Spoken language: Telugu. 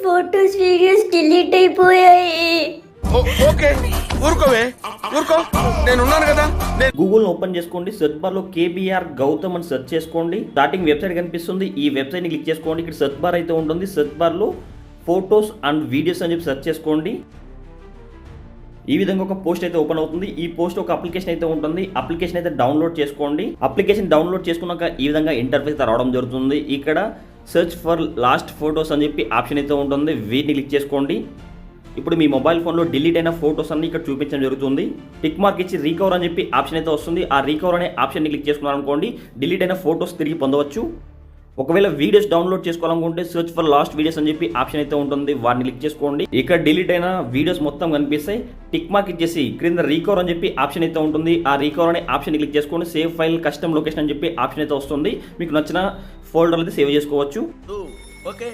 ఫోటోస్ వీడియోస్ డిలీట్ అయిపోయాయి. ఓకే ఊరుకోవే ఊరుకో, నేను ఉన్నాను కదా. గూగుల్ ఓపెన్ చేసుకోండి, సెర్చ్ బార్ లో కేబీఆర్ గౌతమ్ అని సెర్చ్ చేసుకోండి. స్టార్టింగ్ వెబ్సైట్ కనిపిస్తుంది, ఈ వెబ్సైట్ ని క్లిక్ చేసుకోండి. ఇక్కడ సెర్చ్ బార్ అయితే ఉంటుంది, సెర్చ్ బార్ లో ఫోటోస్ అండ్ వీడియోస్ అని చెప్పి సెర్చ్ చేసుకోండి. ఈ విధంగా ఒక పోస్ట్ అయితే ఓపెన్ అవుతుంది. ఈ పోస్ట్ ఒక అప్లికేషన్ అయితే ఉంటుంది, అప్లికేషన్ అయితే డౌన్లోడ్ చేసుకోండి. అప్లికేషన్ డౌన్లోడ్ చేసుకున్నాక ఈ విధంగా ఇంటర్ఫేస్ రావడం జరుగుతుంది. ఇక్కడ సెర్చ్ ఫర్ లాస్ట్ ఫోటోస్ అని చెప్పి ఆప్షన్ అయితే ఉంటుంది, వీటిని క్లిక్ చేసుకోండి. ఇప్పుడు మీ మొబైల్ ఫోన్లో డిలీట్ అయిన ఫోటోస్ అన్ని ఇక్కడ చూపించడం జరుగుతుంది. టిక్ మార్క్ ఇచ్చి రీకవర్ అని చెప్పి ఆప్షన్ అయితే వస్తుంది. ఆ రీకవర్ అనే ఆప్షన్ని క్లిక్ చేసుకున్నారు అనుకోండి, డిలీట్ అయిన ఫోటోస్ తిరిగి పొందవచ్చు. ఒకవేళ వీడియోస్ డౌన్లోడ్ చేసుకోవాలనుకుంటే సెర్చ్ ఫర్ లాస్ట్ వీడియోస్ అని చెప్పి ఆప్షన్ అయితే ఉంటుంది, వాటిని క్లిక్ చేసుకోండి. ఇక్కడ డిలీట్ అయిన వీడియోస్ మొత్తం కనిపిస్తాయి. టిక్ మార్క్ ఇచ్చేసి క్రింద రీకవర్ అని చెప్పి ఆప్షన్ అయితే ఉంటుంది, ఆ రీకవర్ అనే ఆప్షన్ క్లిక్ చేసుకోండి. సేవ్ ఫైల్ కస్టమ్ లొకేషన్ అని చెప్పి ఆప్షన్ అయితే వస్తుంది. మీకు నచ్చిన ఫోల్డర్ అయితే సేవ్ చేసుకోవచ్చు. ఓకే